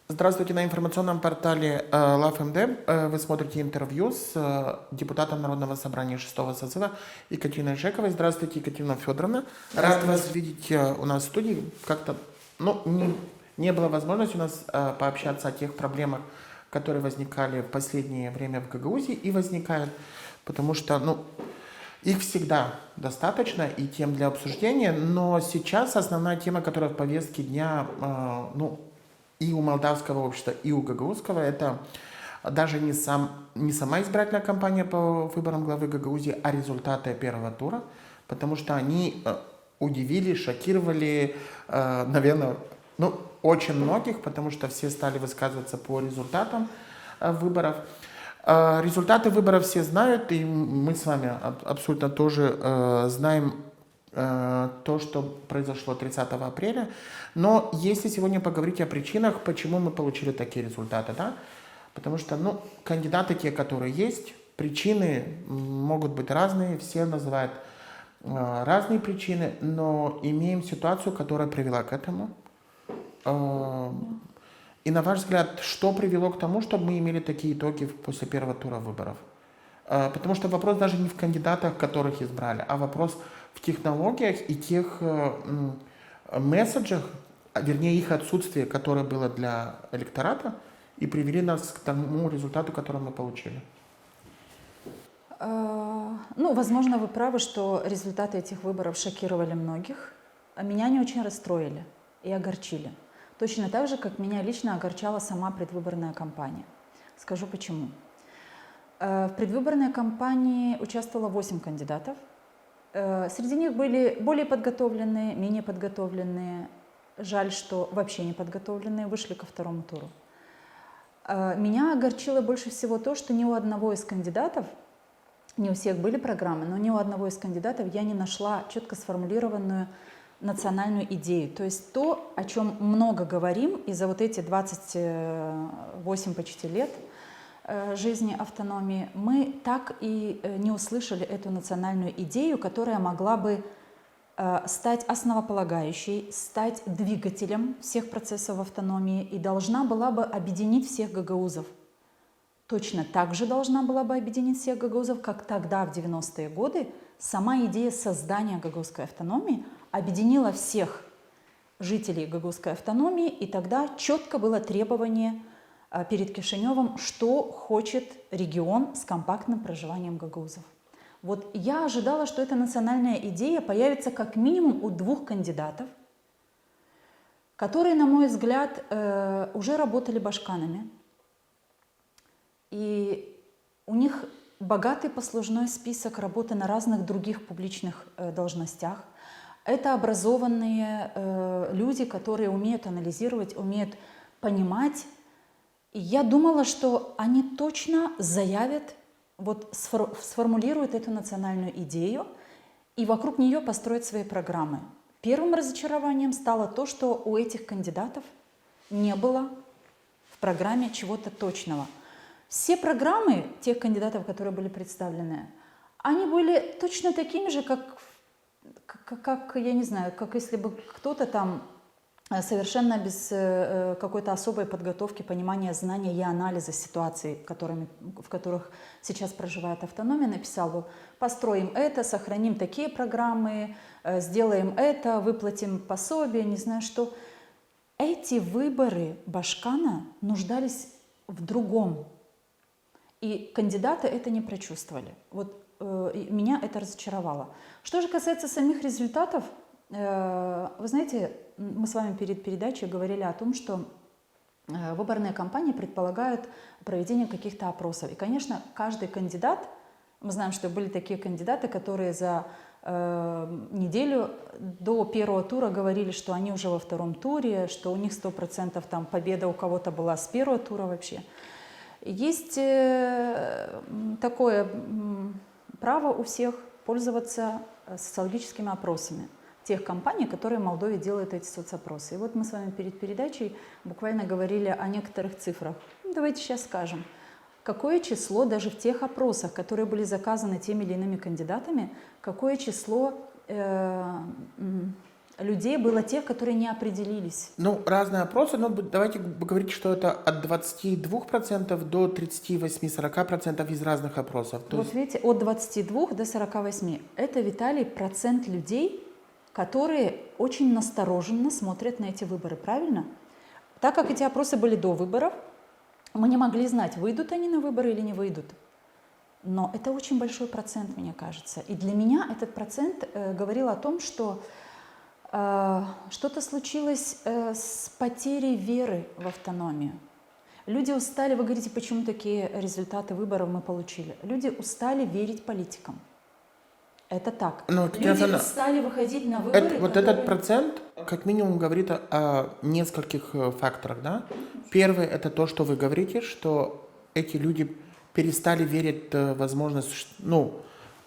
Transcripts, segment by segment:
Здравствуйте, на информационном портале LoveMD вы смотрите интервью с депутатом Народного собрания 6-го созыва Екатериной Жековой. Здравствуйте, Екатерина Федоровна. Рад вас видеть у нас в студии. Как-то не было возможности у нас пообщаться о тех проблемах, которые возникали в последнее время в Гагаузии и возникают, потому что их всегда достаточно и тем для обсуждения, но сейчас основная тема, которая в повестке дня и у молдавского общества, и у гагаузского, это даже не сама избирательная кампания по выборам главы Гагаузии, а результаты первого тура, потому что они удивили, шокировали, наверное, очень многих, потому что все стали высказываться по результатам выборов. Результаты выборов все знают, и мы с вами абсолютно тоже знаем то, что произошло 30 апреля. Но если сегодня поговорить о причинах, почему мы получили такие результаты, да? Потому что, кандидаты те, которые есть, причины могут быть разные, все называют разные причины, но имеем ситуацию, которая привела к этому. И на ваш взгляд, что привело к тому, чтобы мы имели такие итоги после первого тура выборов? Потому что вопрос даже не в кандидатах, которых избрали, а вопрос в технологиях и тех месседжах, вернее их отсутствие, которое было для электората, и привели нас к тому результату, который мы получили. Возможно, вы правы, что результаты этих выборов шокировали многих, а меня не очень расстроили и огорчили. Точно так же, как меня лично огорчала сама предвыборная кампания. Скажу почему. В предвыборной кампании участвовало 8 кандидатов. Среди них были более подготовленные, менее подготовленные. Жаль, что вообще не подготовленные вышли ко второму туру. Меня огорчило больше всего то, что ни у одного из кандидатов, не у всех были программы, но ни у одного из кандидатов я не нашла четко сформулированную национальную идею. То есть то, о чем много говорим, и за вот эти 28 почти лет жизни автономии, мы так и не услышали эту национальную идею, которая могла бы стать основополагающей, стать двигателем всех процессов автономии и должна была бы объединить всех гагаузов. Точно так же должна была бы объединить всех гагаузов, как тогда, в 90-е годы, сама идея создания гагаузской автономии объединила всех жителей гагаузской автономии, и тогда четко было требование перед Кишиневым, что хочет регион с компактным проживанием гагаузов. Вот я ожидала, что эта национальная идея появится как минимум у 2 кандидатов, которые, на мой взгляд, уже работали башканами. И у них богатый послужной список работы на разных других публичных должностях. Это образованные люди, которые умеют анализировать, умеют понимать. И я думала, что они точно заявят, сформулируют эту национальную идею и вокруг нее построят свои программы. Первым разочарованием стало то, что у этих кандидатов не было в программе чего-то точного. Все программы тех кандидатов, которые были представлены, они были точно такими же, как я не знаю, как если бы кто-то там совершенно без какой-то особой подготовки, понимания, знания и анализа ситуаций, в которых сейчас проживает автономия, написал бы: построим это, сохраним такие программы, сделаем это, выплатим пособие, не знаю что. Эти выборы башкана нуждались в другом. И кандидаты это не прочувствовали. Меня это разочаровало. Что же касается самих результатов, вы знаете, мы с вами перед передачей говорили о том, что выборные кампании предполагают проведение каких-то опросов. И, конечно, каждый кандидат, мы знаем, что были такие кандидаты, которые за неделю до первого тура говорили, что они уже во втором туре, что у них 100% там победа у кого-то была с первого тура вообще. Есть такое право у всех пользоваться социологическими опросами тех компаний, которые в Молдове делают эти соцопросы. И вот мы с вами перед передачей буквально говорили о некоторых цифрах. Давайте сейчас скажем, какое число даже в тех опросах, которые были заказаны теми или иными кандидатами, какое число людей было тех, которые не определились. Ну, разные опросы, но давайте говорить, что это от 22% до 38-40% из разных опросов. То Вот есть, видите, от 22 до 48. Это, Виталий, процент людей, которые очень настороженно смотрят на эти выборы, правильно? Так как эти опросы были до выборов, мы не могли знать, выйдут они на выборы или не выйдут. Но это очень большой процент, мне кажется. И для меня этот процент говорил о том, что что-то случилось с потерей веры в автономию. Люди устали, вы говорите, почему такие результаты выборов мы получили. Люди устали верить политикам. Это так. ну, Люди Татьяна, устали выходить на выборы. вот этот процент как минимум говорит о нескольких факторах, да? Первый это то, что вы говорите, что эти люди перестали верить в возможность, ну,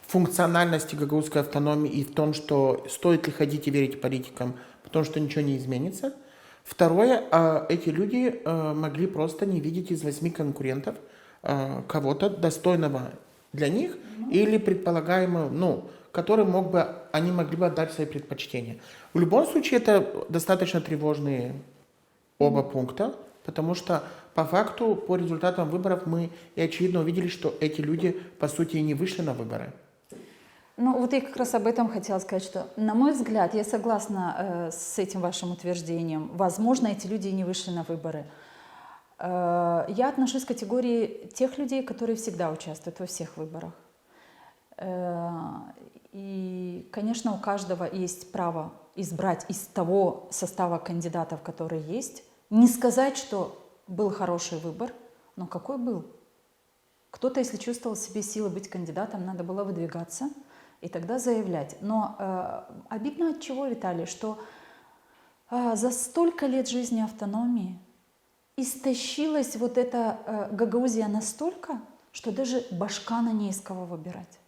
функциональности гагаузской автономии и в том, что стоит ли ходить и верить политикам, потому что ничего не изменится. Второе, эти люди могли просто не видеть из 8 конкурентов кого-то достойного для них или предполагаемого, ну, который они могли бы отдать свои предпочтения. В любом случае, это достаточно тревожные оба пункта, потому что по факту, по результатам выборов мы и очевидно увидели, что эти люди, по сути, и не вышли на выборы. Ну, вот я как раз об этом хотела сказать, что, на мой взгляд, я согласна с этим вашим утверждением. Возможно, эти люди и не вышли на выборы. Я отношусь к категории тех людей, которые всегда участвуют во всех выборах. И, конечно, у каждого есть право избрать из того состава кандидатов, которые есть. Не сказать, что был хороший выбор, но какой был? Кто-то, если чувствовал в себе силы быть кандидатом, надо было выдвигаться и тогда заявлять. Но обидно от чего, Виталий, что за столько лет жизни автономии истощилась вот эта Гагаузия настолько, что даже Башкана не из кого выбирать.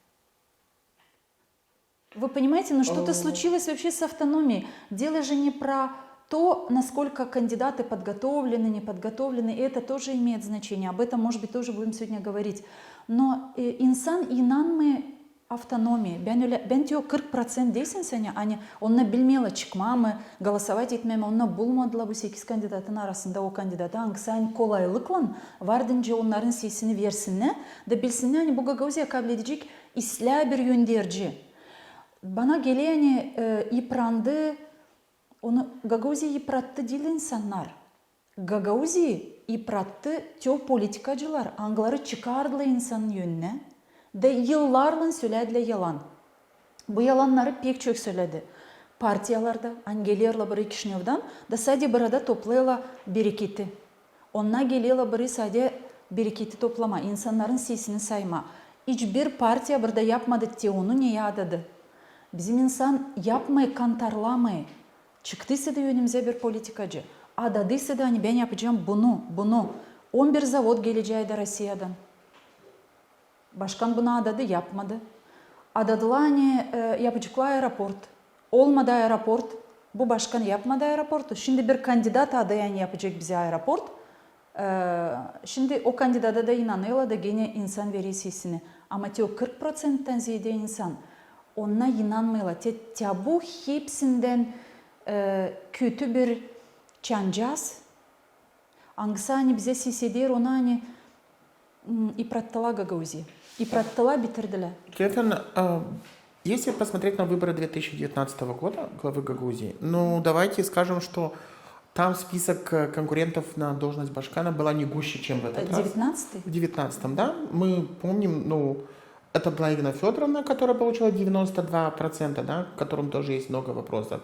Вы понимаете, но что-то случилось вообще с автономией. Дело же не про то, насколько кандидаты подготовлены, не подготовлены, и это тоже имеет значение. Об этом, может быть, тоже будем сегодня говорить. Но инсан инанмы автономии. Ben diyor 40% değilsin sen ya. Hani onunla bilmiyorlar çıkmamı, голосовать etmemi, onunla bulmadılar bu 8 kandidatın arasında o kandidatı hangisi aynı kolaylıkla vardınca onların sesini versinler de bilsinler hani bu Gagauzya kabul edecek islah bir yönderci. Bana geliyor hani yıprandı, onu Gagauzi'yi yıprattı değil insanlar. Gagauzi'yi yıprattı politikacılar, angları çıkardılar insanın yönüne. De yıllarla söylediler yalan. Bu yalanları pek çok söyledi. Partiyalarda, hani geliyorlar buraya Kişinev'den, da sadece burada toplayla bereketi. Onlar geliyorlar buraya sadece bereketi toplama, insanların sesini sayma. Hiçbir partiya burada yapmadı diye onu niye adadı? Bizim insan yapmayı, kantarlamayı. Çıktıysa da önümüze bir politikacı. Adadıysa da hani ben yapacağım bunu. 11 zavod geleceği de Rusya'dan. Başkan bunu adadı, yapmadı. Adadılar hani yapacaklar aeroport. Olmadı aeroport. Bu başkan yapmadı aeroportu. Şimdi bir kandidat adayan yapacak bize aeroport. Şimdi o kandidata da inanıyorlar da gene insan veriyor sesini. Ama o 40%'ten ziyade insan ona inanmıyorlar. Bu hepsinden kötü bir çancaz. Hangisi hani bize ses eder, ona hani yıprattılar Gagauzi'yi. Yıprattılar, bitirdiler. Соответственно, если посмотреть на выборы 2019 года главы Гагаузии, ну, давайте скажем, что там список конкурентов на должность Башкана была не гуще, чем в этот раз. 19-й? В 19-м, да. Мы помним, ну, это была Ирина Федоровна, которая получила 92%, да, в котором тоже есть много вопросов.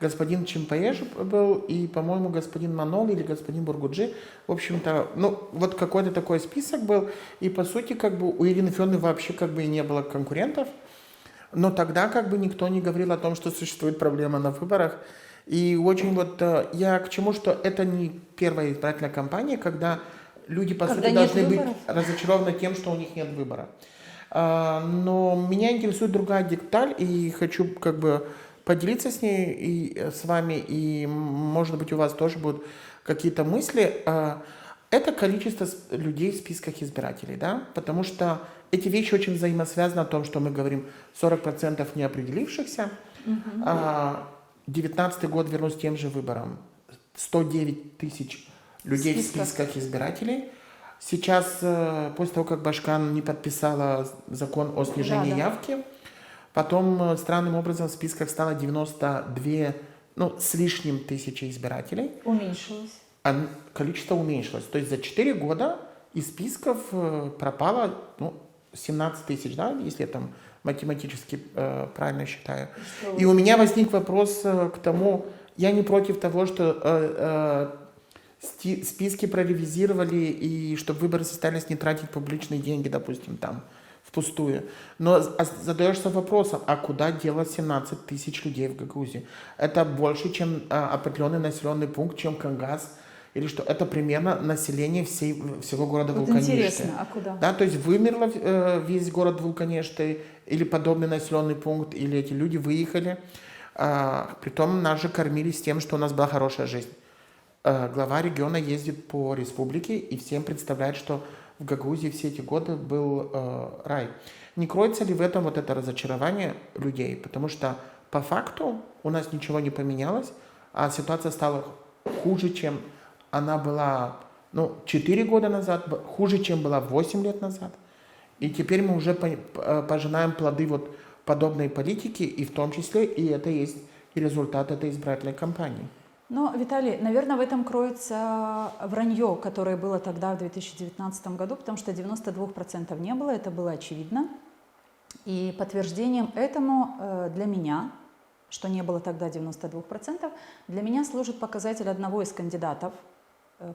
Господин Чимпаеш был, и, по-моему, господин Манол или господин Бургуджи. В общем-то, ну, вот какой-то такой список был. И, по сути, как бы у Ирины Федоровны вообще как бы и не было конкурентов. Но тогда как бы никто не говорил о том, что существует проблема на выборах. И очень вот я к чему, что это не первая избирательная кампания, когда люди, по сути, должны быть разочарованы тем, что у них нет выбора. Но меня интересует другая деталь, и хочу как бы поделиться с ней и с вами, и, может быть, у вас тоже будут какие-то мысли. Это количество людей в списках избирателей, да, потому что эти вещи очень взаимосвязаны о том, что мы говорим 40% неопределившихся. 19 год вернусь к тем же выборам. 109 тысяч людей в списках избирателей. Сейчас, после того, как Башкан не подписала закон о снижении явки, потом странным образом в списках стало 92, с лишним тысячи избирателей. Уменьшилось. А количество уменьшилось. То есть за 4 года из списков пропало 17 тысяч, да, если я там математически правильно считаю. И у меня возник вопрос к тому, я не против того, что списки проревизировали, и чтобы выборы состоялись, не тратить публичные деньги, допустим, там, впустую. Но задаешься вопросом, а куда делать 17 тысяч людей в Гагаузии? Это больше, чем определенный населенный пункт, чем Кангаз, или что? Это примерно население всего города Вулканешты. Интересно, а куда? Да, то есть вымерло весь город Вулканешты, или подобный населенный пункт, или эти люди выехали. Притом нас же кормили с тем, что у нас была хорошая жизнь. Глава региона ездит по республике и всем представляет, что в Гагаузии все эти годы был рай. Не кроется ли в этом вот это разочарование людей? Потому что по факту у нас ничего не поменялось, а ситуация стала хуже, чем она была 4 года назад, хуже, чем была 8 лет назад. И теперь мы уже пожинаем плоды вот подобной политики, и в том числе и это есть и результат этой избирательной кампании. Но, Виталий, наверное, в этом кроется вранье, которое было тогда, в 2019 году, потому что 92% не было, это было очевидно. И подтверждением этому для меня, что не было тогда 92%, для меня служит показатель одного из кандидатов,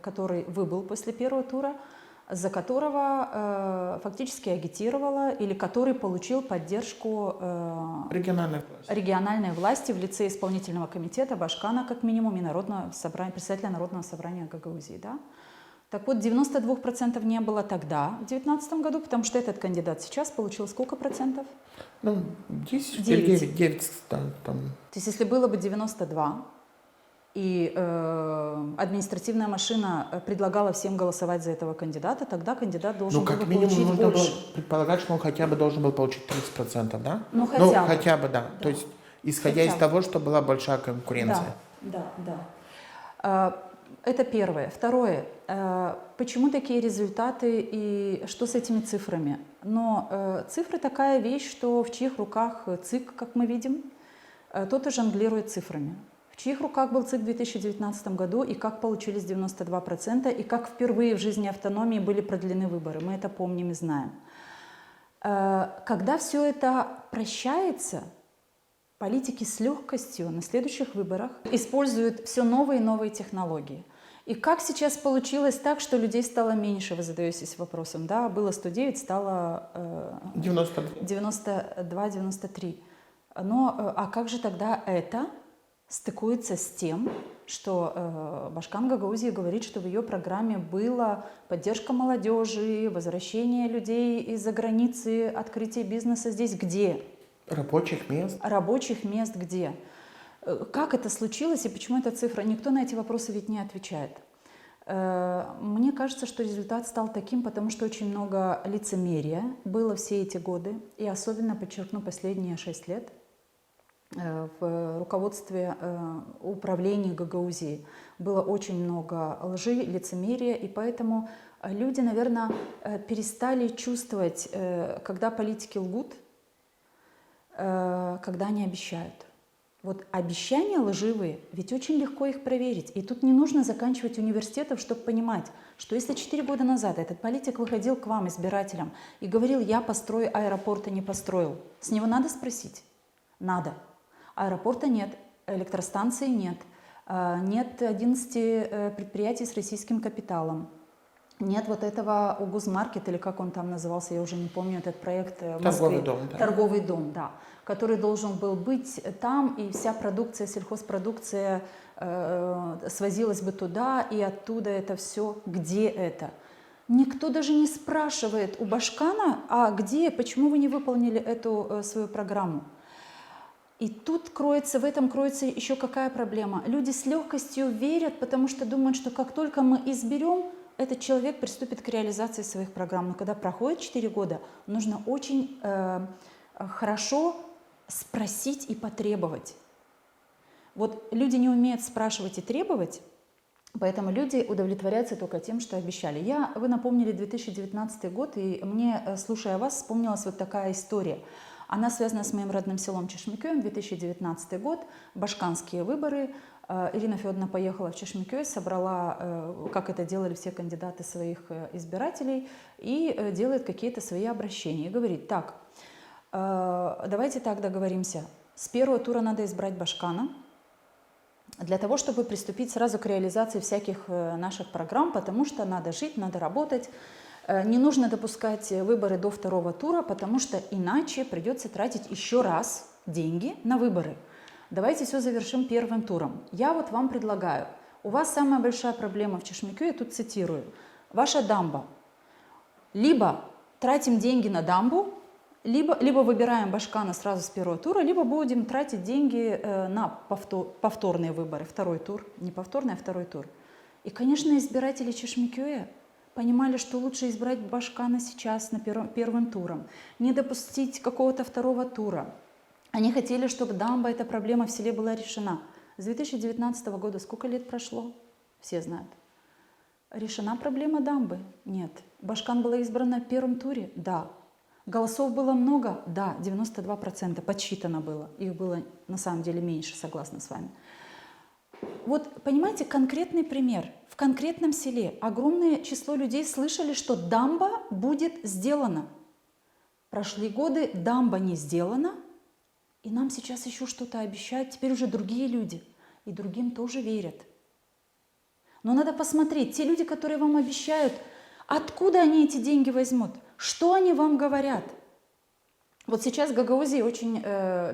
который выбыл после первого тура, за которого фактически агитировала или который получил поддержку региональной власти в лице исполнительного комитета Башкана, как минимум, и председателя Народного собрания Гагаузии. Да? Так вот, 92% не было тогда, в 2019 году, потому что этот кандидат сейчас получил сколько процентов? 10, 9. 9 там. То есть, если было бы 92, и административная машина предлагала всем голосовать за этого кандидата, тогда кандидат должен был получить больше. Как минимум нужно было предполагать, что он хотя бы должен был получить 30%, да? Хотя бы, да. То есть, исходя из того, что была большая конкуренция. Да. Это первое. Второе. Почему такие результаты и что с этими цифрами? Но цифры такая вещь, что в чьих руках ЦИК, как мы видим, тот и жонглирует цифрами. В чьих руках был ЦИК в 2019 году, и как получились 92%, и как впервые в жизни автономии были продлены выборы. Мы это помним и знаем. Когда все это прощается, политики с легкостью на следующих выборах используют все новые и новые технологии. И как сейчас получилось так, что людей стало меньше, вы задаетесь вопросом, да, было 109, стало 92-93. Но а как же тогда это стыкуется с тем, что Башкан Гагаузии говорит, что в ее программе была поддержка молодежи, возвращение людей из-за границы, открытие бизнеса здесь? Где? Рабочих мест. Рабочих мест где? Как это случилось и почему эта цифра? Никто на эти вопросы ведь не отвечает. Мне кажется, что результат стал таким, потому что очень много лицемерия было все эти годы, и особенно, подчеркну, последние 6 лет в руководстве управления Гагаузии было очень много лжи, лицемерия, и поэтому люди, наверное, перестали чувствовать, когда политики лгут, когда они обещают. Вот обещания лживые, ведь очень легко их проверить. И тут не нужно заканчивать университетов, чтобы понимать, что если 4 года назад этот политик выходил к вам, избирателям, и говорил, я построю аэропорт, и не построил, с него надо спросить? Надо. Аэропорта нет, электростанции нет, нет 11 предприятий с российским капиталом. Нет вот этого Угузмаркет, или как он там назывался, я уже не помню, этот проект в Москве. Торговый дом, да, который должен был быть там, и вся продукция, сельхозпродукция свозилась бы туда, и оттуда это все. Где это? Никто даже не спрашивает у Башкана, а где, почему вы не выполнили эту свою программу? И тут в этом кроется еще какая проблема. Люди с легкостью верят, потому что думают, что как только мы изберем, этот человек приступит к реализации своих программ. Но когда проходит 4 года, нужно очень хорошо спросить и потребовать. Вот люди не умеют спрашивать и требовать, поэтому люди удовлетворяются только тем, что обещали. Вы напомнили 2019 год, и мне, слушая вас, вспомнилась вот такая история. Она связана с моим родным селом Чешмекёем. 2019 год, башканские выборы. Ирина Федоровна поехала в Чешмекёй, собрала, как это делали все кандидаты, своих избирателей, и делает какие-то свои обращения. И говорит: так, давайте так договоримся. С первого тура надо избрать Башкана, для того, чтобы приступить сразу к реализации всяких наших программ, потому что надо жить, надо работать. Не нужно допускать выборы до второго тура, потому что иначе придется тратить еще раз деньги на выборы. Давайте все завершим первым туром. Я вот вам предлагаю, у вас самая большая проблема в Чешмекёе, я тут цитирую, ваша дамба. Либо тратим деньги на дамбу, либо выбираем Башкана сразу с первого тура, либо будем тратить деньги на повторные выборы, второй тур, не повторный, а второй тур. И, конечно, избиратели Чешмекёя понимали, что лучше избрать Башкана сейчас на первым туром, не допустить какого-то второго тура. Они хотели, чтобы дамба, эта проблема в селе была решена. С 2019 года сколько лет прошло? Все знают. Решена проблема дамбы? Нет. Башкан была избрана в первом туре? Да. Голосов было много? Да, 92%. Подсчитано было. Их было на самом деле меньше, согласна с вами. Вот, понимаете, конкретный пример. В конкретном селе огромное число людей слышали, что дамба будет сделана. Прошли годы, дамба не сделана, и нам сейчас еще что-то обещают, теперь уже другие люди, и другим тоже верят. Но надо посмотреть, те люди, которые вам обещают, откуда они эти деньги возьмут, что они вам говорят. Вот сейчас в Гагаузии очень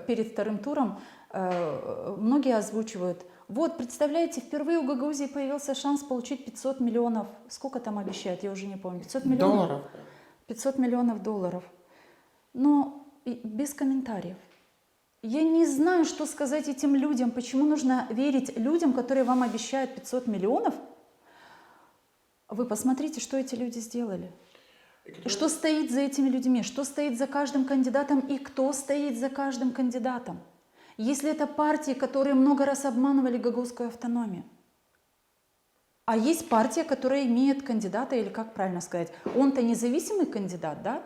перед вторым туром многие озвучивают: вот, представляете, впервые у Гагаузии появился шанс получить 500 миллионов. Сколько там обещают, я уже не помню. 500 миллионов? Долларов. 500 миллионов долларов. Но без комментариев. Я не знаю, что сказать этим людям. Почему нужно верить людям, которые вам обещают 500 миллионов? Вы посмотрите, что эти люди сделали. Что стоит за этими людьми, что стоит за каждым кандидатом и кто стоит за каждым кандидатом. Если это партии, которые много раз обманывали гагаузскую автономию. А есть партия, которая имеет кандидата, или как правильно сказать, он-то независимый кандидат, да?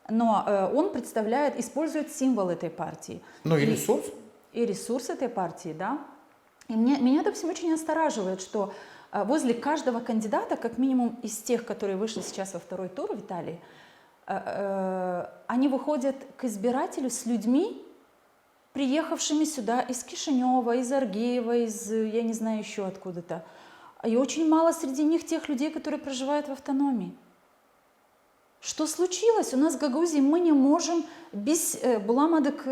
Но он представляет, использует символ этой партии. Ну и ресурс. И ресурс этой партии, да. И меня, допустим, очень настораживает, что возле каждого кандидата, как минимум из тех, которые вышли сейчас во второй тур в Италии, они выходят к избирателю с людьми, приехавшими сюда из Кишинева, из Аргеева, из, я не знаю, еще откуда-то. И очень мало среди них тех людей, которые проживают в автономии. Что случилось? У нас в Гагаузии мы не можем без буламадык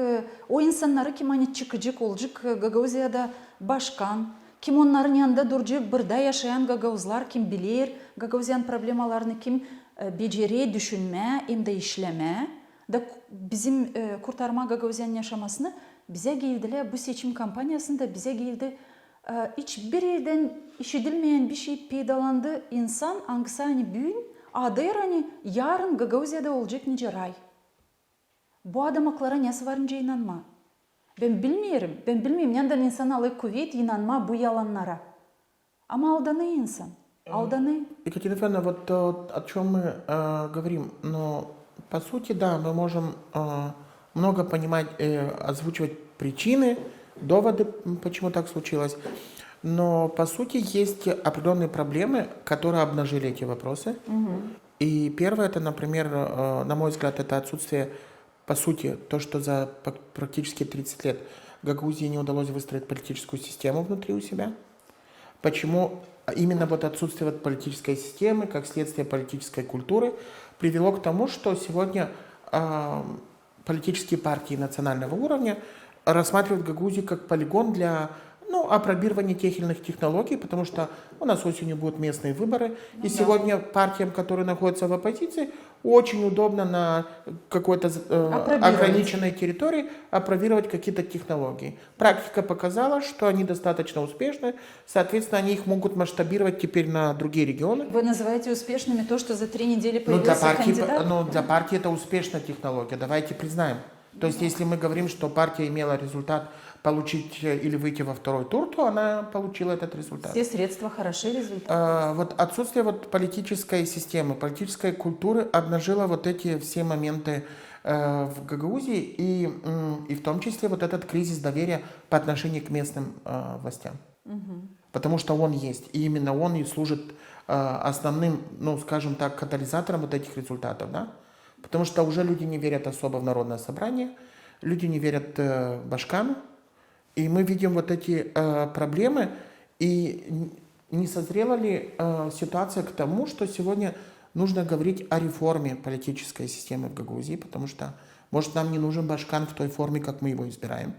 оинсаннары киманит чикыджик олджик Гагаузияда Башкан, ким оннарын янда дурджик бырда яшаян гагаузлар ким билер Гагаузиян проблемаларны ким бежере düşünme, имде ишлеме. Да bizim kurtarma Gagauzyan yaşamasını bize girdiler. Bu seçim kampanyasında bize girdi. Hiçbir yerden işidilmeyen bir şey peydalandı. İnsan hangisi hani bugün, adır hani yarın Gagauziyada olacak nice ray. Bu adam aklara nesi varınca inanma. Ben bilmiyorum. Yandan insan alıp kuvvet inanma bu yalanlara. Ama aldanı insan. Алданы. Екатерина Федоровна, вот о чем мы говорим, но по сути, да, мы можем много понимать, озвучивать причины, доводы, почему так случилось, но по сути есть определенные проблемы, которые обнажили эти вопросы. И первое, это, например, на мой взгляд, это отсутствие, по сути, то, что за практически 30 лет Гагаузии не удалось выстроить политическую систему внутри у себя. Почему именно вот отсутствие вот политической системы, как следствие политической культуры, привело к тому, что сегодня политические партии национального уровня рассматривают Гагаузию как полигон для апробирования тех или иных технологий, потому что у нас осенью будут местные выборы, и сегодня партиям, которые находятся в оппозиции, очень удобно на какой-то ограниченной территории апробировать какие-то технологии. Практика показала, что они достаточно успешны, соответственно, они их могут масштабировать теперь на другие регионы. Вы называете успешными то, что за 3 недели появился кандидат? Для партии это успешная технология, давайте признаем. То есть, если мы говорим, что партия имела результат получить или выйти во второй тур, то она получила этот результат. Все средства хороши, результат. Вот отсутствие вот политической системы, политической культуры обнажило вот эти все моменты в Гагаузии и в том числе вот этот кризис доверия по отношению к местным властям. Потому что он есть, и именно он и служит основным, ну, скажем так, катализатором вот этих результатов, да? Потому что уже люди не верят особо в народное собрание, люди не верят башкам, и мы видим вот эти проблемы, и не созрела ли ситуация к тому, что сегодня нужно говорить о реформе политической системы в Гагаузии, потому что, может, нам не нужен башкан в той форме, как мы его избираем,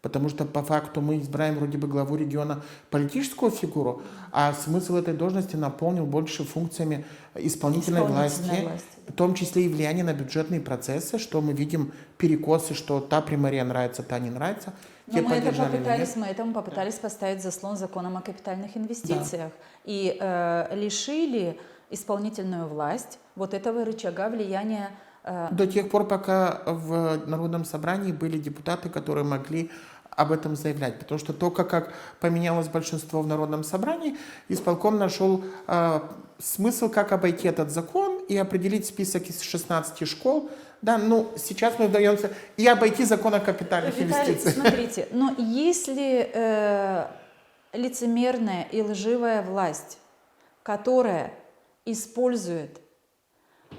потому что по факту мы избираем вроде бы главу региона политическую фигуру, а смысл этой должности наполнил больше функциями исполнительной власти, в том числе и влияние на бюджетные процессы, что мы видим перекосы, что та примария нравится, та не нравится. Но мы этому попытались поставить заслон законом о капитальных инвестициях и лишили исполнительную власть вот этого рычага влияния. До тех пор, пока в Народном собрании были депутаты, которые могли об этом заявлять. Потому что только как поменялось большинство в Народном собрании, исполком нашел смысл, как обойти этот закон и определить список из 16 школ. Да, ну, сейчас мы вдаемся и обойти закон о капитальных инвестициях. Смотрите, но если лицемерная и лживая власть, которая использует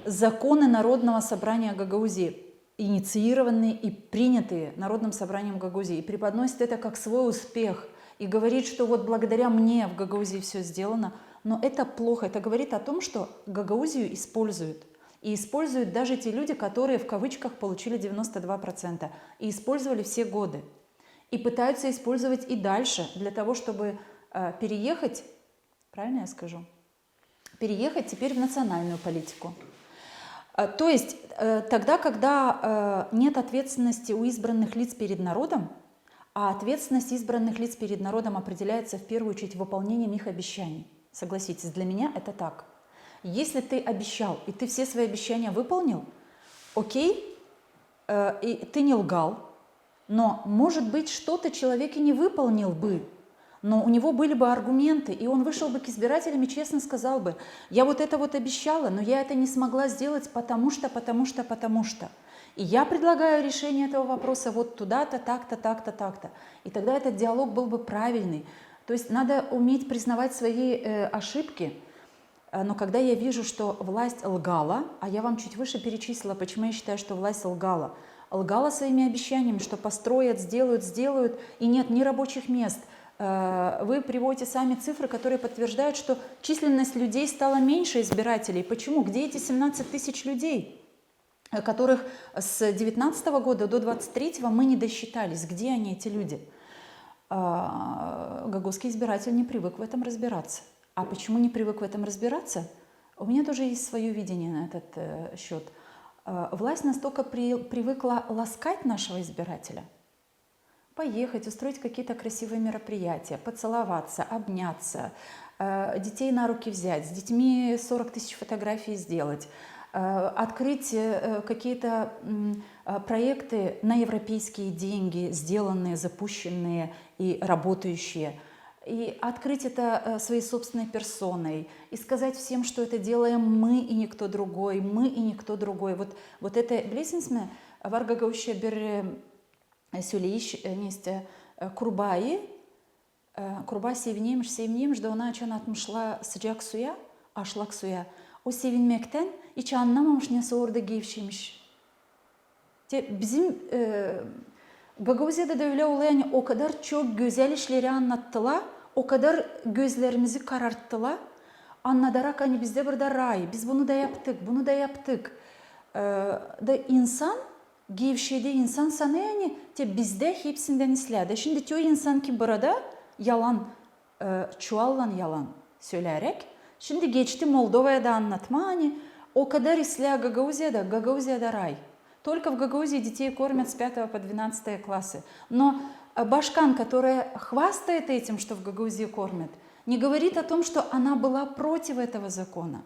законы Народного собрания Гагаузии, инициированные и принятые Народным собранием Гагаузии, и преподносит это как свой успех, и говорит, что вот благодаря мне в Гагаузии все сделано, но это плохо. Это говорит о том, что Гагаузию используют. И используют даже те люди, которые в кавычках получили 92%. И использовали все годы. И пытаются использовать и дальше для того, чтобы переехать, правильно я скажу, переехать теперь в национальную политику. То есть тогда, когда нет ответственности у избранных лиц перед народом, а ответственность избранных лиц перед народом определяется в первую очередь выполнением их обещаний. Согласитесь, для меня это так. Если ты обещал, и ты все свои обещания выполнил, окей, и ты не лгал, но, может быть, что-то человек и не выполнил бы, но у него были бы аргументы, и он вышел бы к избирателям и честно сказал бы, я вот это вот обещала, но я это не смогла сделать, потому что. И я предлагаю решение этого вопроса вот туда-то, так-то, так-то, так-то. И тогда этот диалог был бы правильный. То есть надо уметь признавать свои ошибки. Но когда я вижу, что власть лгала, а я вам чуть выше перечислила, почему я считаю, что власть лгала. Лгала своими обещаниями, что построят, сделают, и нет ни рабочих мест. Вы приводите сами цифры, которые подтверждают, что численность людей стала меньше избирателей. Почему? Где эти 17 тысяч людей, которых с 2019 года до 2023 мы не досчитались? Где они, эти люди? Гагузский избиратель не привык в этом разбираться. А почему не привык в этом разбираться? У меня тоже есть свое видение на этот счет. Власть настолько привыкла ласкать нашего избирателя, поехать, устроить какие-то красивые мероприятия, поцеловаться, обняться, детей на руки взять, с детьми 40 тысяч фотографий сделать, открыть какие-то проекты на европейские деньги, сделанные, запущенные и работающие, и открыть это своей собственной персоной, и сказать всем, что это делаем мы и никто другой, мы и никто другой. Вот это блесенсме варгагаущая бер сөйлейш несте курбайы, курба севинемш, да она чан атмышла sıcak suya, ашлак suya. O sevinmekten hiç anlamamış nasıl orada gevşemiş. Bizim Gagauziya'da da öyle oluyor, yani o kadar çok güzel işleri anlattılar, o kadar gözlerimizi kararttılar. Anladarak hani bizde burada ray, biz bunu da yaptık. Da insan gevşedi, insan sana yani bizde hepsinden isledi. Şimdi o insan ki burada yalan, çuvalla yalan söyleyerek, şimdi geçti Moldova'ya da anlatma, hani o kadar isля Гагаузия рай. Только в Гагаузии детей кормят с 5 по 12 классы. Но башкан, которая хвастает этим, что в Гагаузии кормят, не говорит о том, что она была против этого закона.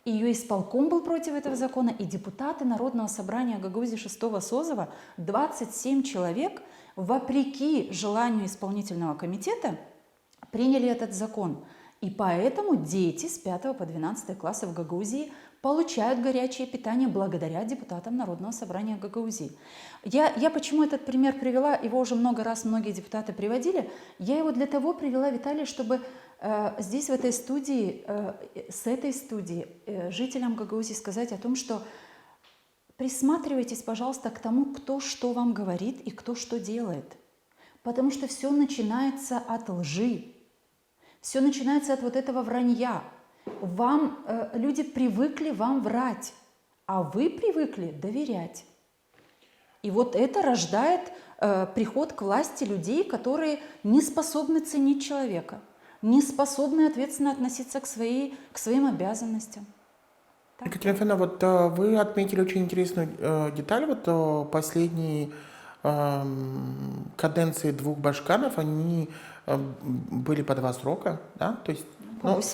Ее исполком был против этого закона, и депутаты Народного собрания Гагаузии 6-го созыва, 27 человек, вопреки желанию исполнительного комитета, приняли этот закон. И поэтому дети с 5 по 12 классы в Гагаузии получают горячее питание благодаря депутатам Народного собрания Гагаузии. Я почему этот пример привела, его уже много раз многие депутаты приводили, я его для того привела, Виталий, чтобы здесь, в этой студии, с этой студии жителям Гагаузии сказать о том, что присматривайтесь, пожалуйста, к тому, кто что вам говорит и кто что делает. Потому что все начинается от лжи, все начинается от вот этого вранья. Люди привыкли вам врать, а вы привыкли доверять. И вот это рождает приход к власти людей, которые не способны ценить человека, не способны ответственно относиться к своим обязанностям. Так. Екатерина Федоровна, вот вы отметили очень интересную деталь. Вот последние каденции двух башканов, они были по 2 срока, да? То есть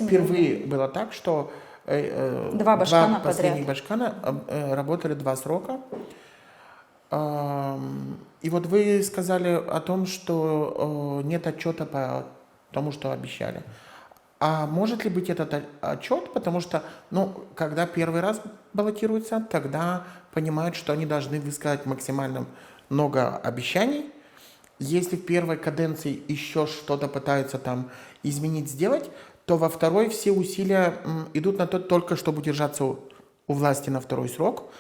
впервые было так, что два последних башкана работали 2 срока. И вот вы сказали о том, что нет отчета по тому, что обещали. А может ли быть этот отчет? Потому что, когда первый раз баллотируются, тогда понимают, что они должны высказать максимально много обещаний. Если в первой каденции еще что-то пытаются там изменить, сделать, то во второй все усилия идут на то только, чтобы удержаться у власти на 2-й срок.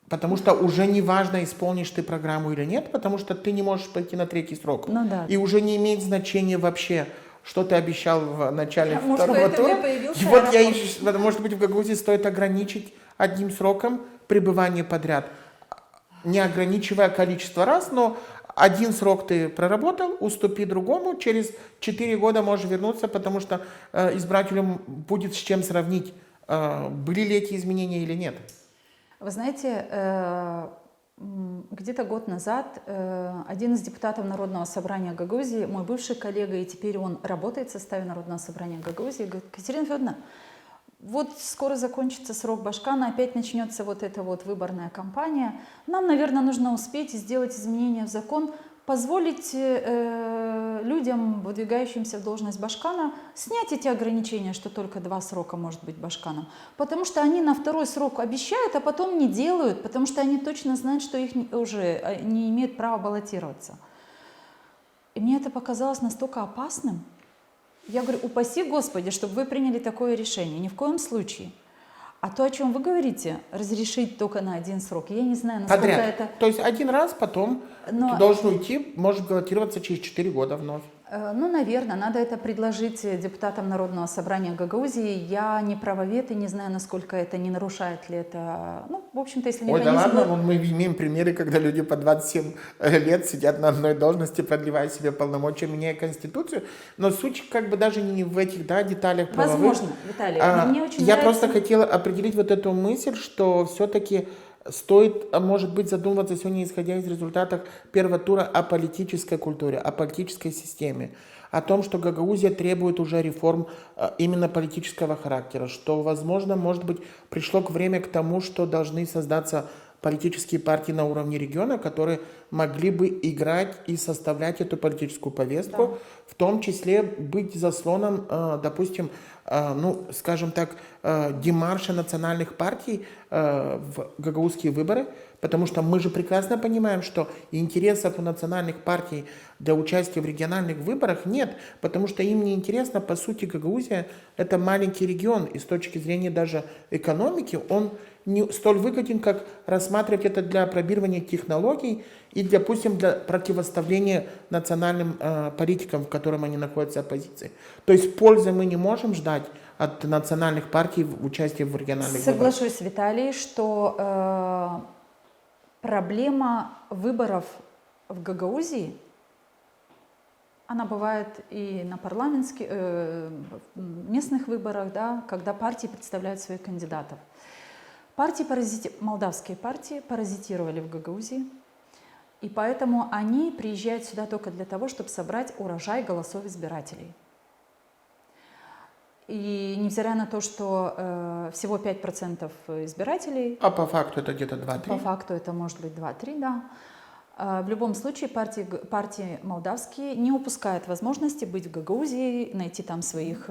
Потому что уже не важно, исполнишь ты программу или нет, потому что ты не можешь пойти на 3-й срок. Да. И уже не имеет значения вообще, что ты обещал в начале может, второго тура. появился И вот может быть, в Гагаузии стоит ограничить 1 сроком пребывание подряд, не ограничивая количество раз, но 1 срок ты проработал, уступи другому, через 4 года можешь вернуться, потому что избирателям будет с чем сравнить, были ли эти изменения или нет. Вы знаете, где-то год назад один из депутатов Народного собрания Гагаузии, мой бывший коллега, и теперь он работает в составе Народного собрания Гагаузии, говорит: Екатерина Федоровна, вот скоро закончится срок Башкана, опять начнется вот эта вот выборная кампания. Нам, наверное, нужно успеть сделать изменения в закон, позволить людям, выдвигающимся в должность Башкана, снять эти ограничения, что только 2 срока может быть Башканом. Потому что они на 2-й срок обещают, а потом не делают, потому что они точно знают, что их уже не имеют права баллотироваться. И мне это показалось настолько опасным. Я говорю: упаси Господи, чтобы вы приняли такое решение. Ни в коем случае. А то, о чем вы говорите, разрешить только на 1 срок, я не знаю, насколько подряд. это... То есть 1 раз, потом ты должен уйти, можешь баллотироваться через 4 года вновь. Наверное, надо это предложить депутатам Народного собрания Гагаузии. Я не правовед и не знаю, насколько это, не нарушает ли это. В общем-то, если Ой, да ладно, мы имеем примеры, когда люди по 27 лет сидят на одной должности, продлевая себе полномочия, меняя Конституцию. Но суть даже не в этих деталях правовых. Возможно, Виталий, но мне очень Я нравится... просто хотела определить вот эту мысль, что все-таки стоит, может быть, задумываться сегодня, исходя из результатов первого тура, о политической культуре, о политической системе, о том, что Гагаузия требует уже реформ именно политического характера, что, возможно, может быть, пришло время к тому, что должны создаться политические партии на уровне региона, которые могли бы играть и составлять эту политическую повестку, в том числе быть заслоном, допустим, скажем так, демарша национальных партий в гагаузские выборы, потому что мы же прекрасно понимаем, что интересов у национальных партий для участия в региональных выборах нет, потому что им не интересно, по сути, Гагаузия – это маленький регион, и с точки зрения даже экономики он не столь выгоден, как рассматривать это для пробирования технологий и, допустим, для противоставления национальным политикам, в котором они находятся в оппозиции. То есть пользы мы не можем ждать от национальных партий в участии в региональных выборах. Соглашусь, Виталий, что проблема выборов в Гагаузии, она бывает и на парламентских, местных выборах, когда партии представляют своих кандидатов. Молдавские партии паразитировали в Гагаузии, и поэтому они приезжают сюда только для того, чтобы собрать урожай голосов избирателей. И невзирая на то, что всего 5% избирателей... А по факту это где-то 2-3? По факту это может быть 2-3, да. В любом случае партии молдавские не упускают возможности быть в Гагаузии, найти там своих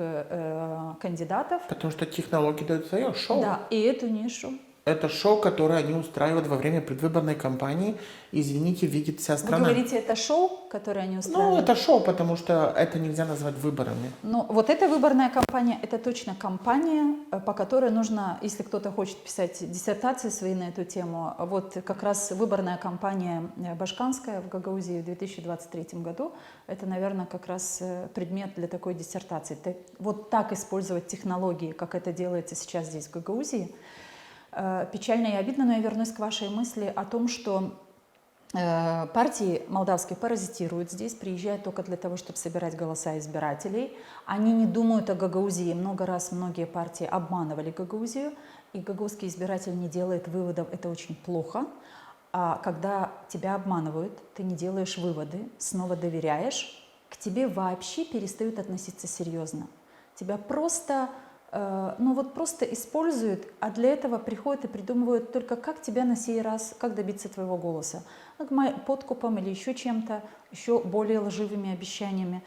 кандидатов. Потому что технологии дают свое шоу. Да, и эту нишу. Это шоу, которое они устраивают во время предвыборной кампании. Извините, видит вся Вы страна. говорите, это шоу, которое они Ну, устраивают? это шоу, потому что это нельзя назвать выборами. Но вот эта выборная кампания, это точно кампания, по которой нужно, если кто-то хочет писать диссертации свои на эту тему, вот как раз выборная кампания башканская в Гагаузии в 2023 году, это, наверное, как раз предмет для такой диссертации. Вот так использовать технологии, как это делается сейчас здесь в Гагаузии, печально и обидно, но я вернусь к вашей мысли о том, что партии молдавские паразитируют здесь, приезжают только для того, чтобы собирать голоса избирателей. Они не думают о Гагаузии. Много раз многие партии обманывали Гагаузию, и гагаузский избиратель не делает выводов. Это очень плохо. А когда тебя обманывают, ты не делаешь выводы, снова доверяешь, к тебе вообще перестают относиться серьезно. Тебя просто просто используют, а для этого приходят и придумывают только, как тебя на сей раз, как добиться твоего голоса. Подкупом или еще чем-то, еще более лживыми обещаниями.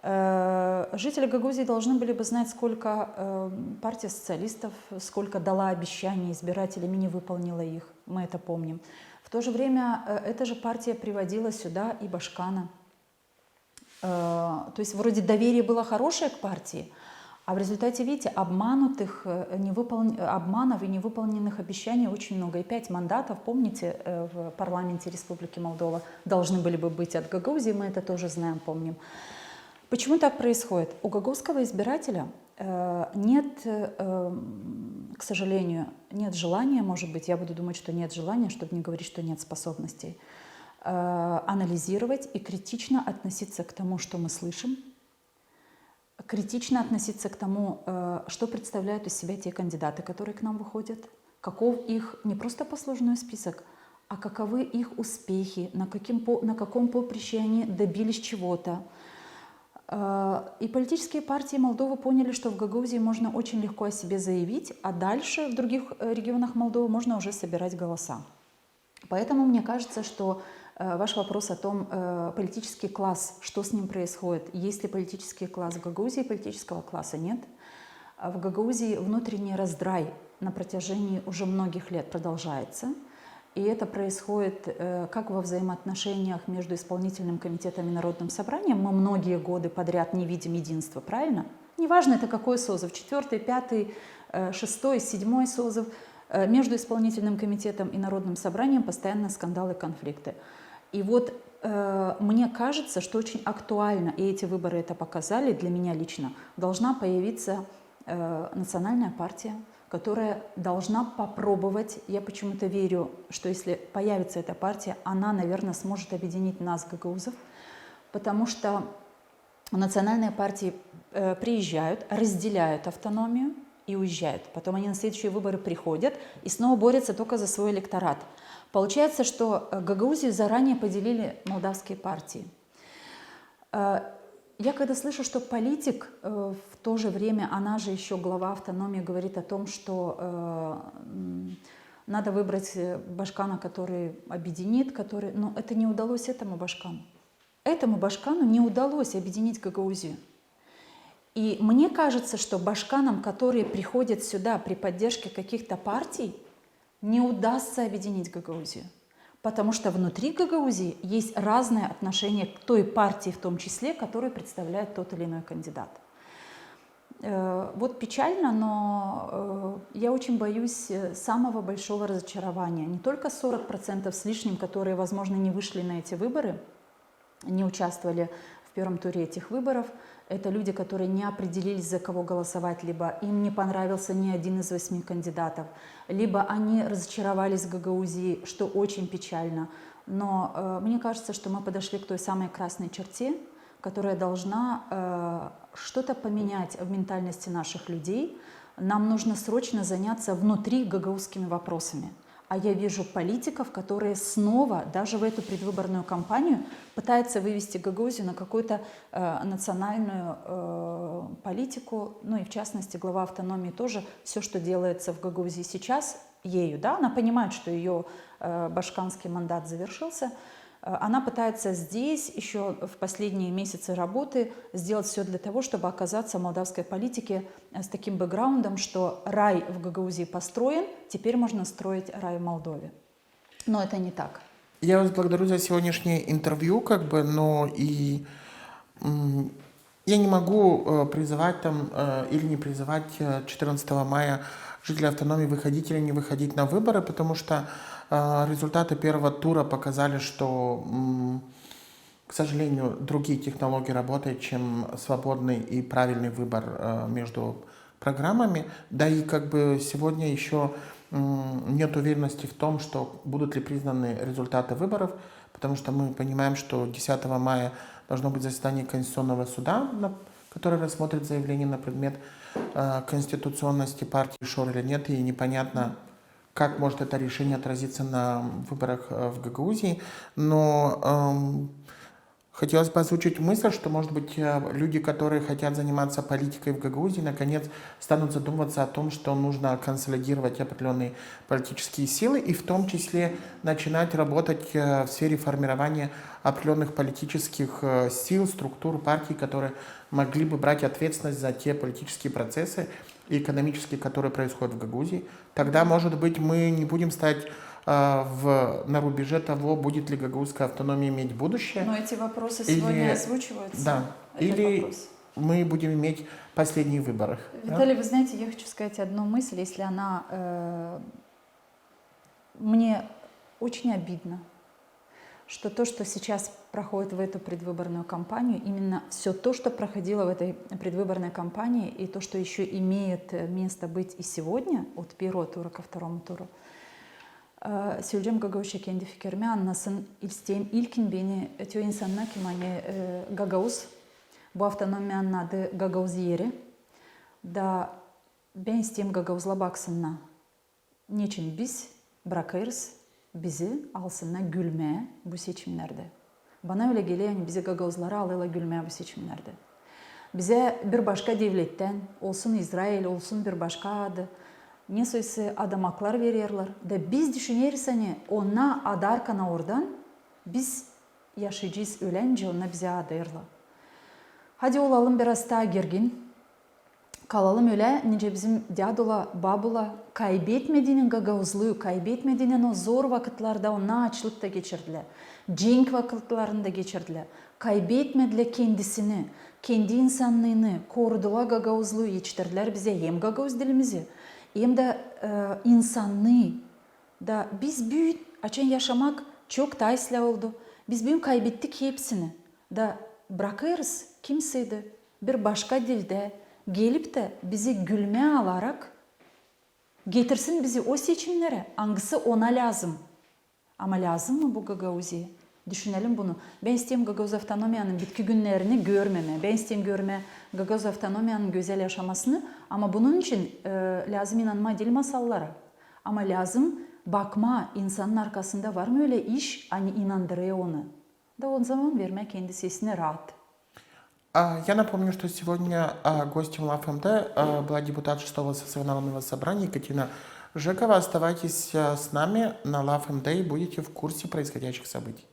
Жители Гагаузии должны были бы знать, сколько партия социалистов, сколько дала обещаний избирателям и не выполнила их. Мы это помним. В то же время эта же партия приводила сюда и Башкана. То есть вроде доверие было хорошее к партии, а в результате, видите, обманов и невыполненных обещаний очень много. И 5 мандатов, помните, в парламенте Республики Молдова должны были бы быть от Гагаузии, мы это тоже знаем, помним. Почему так происходит? У гагаузского избирателя нет, к сожалению, нет желания, может быть, я буду думать, что нет желания, чтобы не говорить, что нет способностей, анализировать и критично относиться к тому, что мы слышим, критично относиться к тому, что представляют из себя те кандидаты, которые к нам выходят, каков их не просто послужной список, а каковы их успехи, на каком поприще они добились чего-то. И политические партии Молдовы поняли, что в Гагаузии можно очень легко о себе заявить, а дальше в других регионах Молдовы можно уже собирать голоса. Поэтому мне кажется, что ваш вопрос о том, политический класс, что с ним происходит, есть ли политический класс в Гагаузии, политического класса нет. В Гагаузии внутренний раздрай на протяжении уже многих лет продолжается. И это происходит как во взаимоотношениях между исполнительным комитетом и Народным собранием. Мы многие годы подряд не видим единства, правильно? Неважно, это какой созыв, 4-й, 5-й, 6-й, 7-й созыв. Между исполнительным комитетом и Народным собранием постоянно скандалы, конфликты. И вот мне кажется, что очень актуально, и эти выборы это показали, для меня лично, должна появиться национальная партия, которая должна попробовать, я почему-то верю, что если появится эта партия, она, наверное, сможет объединить нас, гагаузов, потому что национальные партии приезжают, разделяют автономию и уезжают. Потом они на следующие выборы приходят и снова борются только за свой электорат. Получается, что Гагаузию заранее поделили молдавские партии. Я когда слышу, что политик в то же время, она же еще глава автономии, говорит о том, что надо выбрать Башкана, который объединит, который... Но это не удалось этому Башкану. Этому Башкану не удалось объединить Гагаузию. И мне кажется, что башканам, которые приходят сюда при поддержке каких-то партий, не удастся объединить Гагаузию. Потому что внутри Гагаузии есть разное отношение к той партии, в том числе, которую представляет тот или иной кандидат. Вот печально, но я очень боюсь самого большого разочарования. Не только 40% с лишним, которые, возможно, не вышли на эти выборы, не участвовали в первом туре этих выборов. Это люди, которые не определились, за кого голосовать, либо им не понравился ни один из 8 кандидатов, либо они разочаровались в Гагаузии, что очень печально. Но мне кажется, что мы подошли к той самой красной черте, которая должна что-то поменять в ментальности наших людей. Нам нужно срочно заняться внутри гагаузскими вопросами. А я вижу политиков, которые снова, даже в эту предвыборную кампанию, пытаются вывести Гагаузию на какую-то национальную политику. Ну и в частности, глава автономии тоже, все, что делается в Гагаузии сейчас, ею, да, она понимает, что ее башканский мандат завершился, Она пытается здесь еще в последние месяцы работы сделать все для того, чтобы оказаться в молдавской политике с таким бэкграундом, что рай в Гагаузии построен, теперь можно строить рай в Молдове. Но это не так. Я вас благодарю за сегодняшнее интервью, но я не могу призывать или не призывать 14 мая жителей автономии выходить или не выходить на выборы, потому что результаты первого тура показали, что, к сожалению, другие технологии работают, чем свободный и правильный выбор между программами. Да и сегодня еще нет уверенности в том, что будут ли признаны результаты выборов, потому что мы понимаем, что 10 мая должно быть заседание Конституционного суда, который рассмотрит заявление на предмет конституционности партии ШОР или нет, и непонятно, как может это решение отразиться на выборах в Гагаузии. Но хотелось бы озвучить мысль, что, может быть, люди, которые хотят заниматься политикой в Гагаузии, наконец станут задумываться о том, что нужно консолидировать определенные политические силы и в том числе начинать работать в сфере формирования определенных политических сил, структур, партий, которые могли бы брать ответственность за те политические процессы и экономические, которые происходят в Гагаузии. Тогда, может быть, мы не будем стать на рубеже того, будет ли гагаузская автономия иметь будущее. Но эти вопросы сегодня озвучиваются. Да. Или мы будем иметь последние выборы. Виталий, вы знаете, я хочу сказать одну мысль, если она... Мне очень обидно, что то, что сейчас проходит в эту предвыборную кампанию, именно все то, что проходило в этой предвыборной кампании, и то, что еще имеет место быть и сегодня, от первого тура ко второму туру, Söyleyeceğim Gagauzca kendi fikrimi anlasın. İsteğim ilkin beni ötüyor insanlar ki Gagauz, bu avtonomiyanın adı Gagauz yeri. Da ben isteyeyim Gagauz'la baksınlar. Niçin biz bırakırız bizi alsınlar gülmeye bu seçimlerde. Bana öyle geliyor yani bizi Gagauzlara alıyorlar gülmeye bu seçimlerde. Bize bir başka devletten, olsun İsrail, olsun bir başka adı, ne söylese adamaklar veriyorlar. Da biz düşünürüz hani ona adarkana oradan biz yaşayacağız ölünce ona bize adayırlar. Hadi olalım biraz daha gergin. Kalalım öyle nice bizim dadola, babula kaybetmediğinin Gagauzluğu, kaybetmediğinin o zor vakitlarda ona açlıkta geçirdiler. Cenk vakitlerinde geçirdiler. Kaybetmediler kendisini, kendi insanlığını, korudular Gagauzluğu yetiştirdiler bize hem Gagauz dilimizi hem de insanlığı. Da biz büyük açın yaşamak çok taysla oldu. Biz büyük kaybettik hepsini. Da bırakırız kimseydi bir başka dilde gelip de bizi gülmeye alarak getirsin bizi o seçimlere. Hangisi ona lazım? Ama lazım mı bu Gagauzi'ye? Düşünelim bunu. Ben isteyeyim Gagauz Avtonomiyanın bitki günlerini görmeme. Ben isteyeyim görme Gagauz Avtonomiyanın güzel yaşamasını. Ama bunun için lazım inanma değil masallara. Ama lazım bakma insanın arkasında var mı öyle iş? Hani inandırıyor onu. Да он zaman verme kendi sesine rahat. Я напомню, что сегодня гостем ЛАФМД была депутат 6-го созыва Народного собрания Екатерина Жекова. Оставайтесь с нами на ЛАФМД и будете в курсе происходящих событий.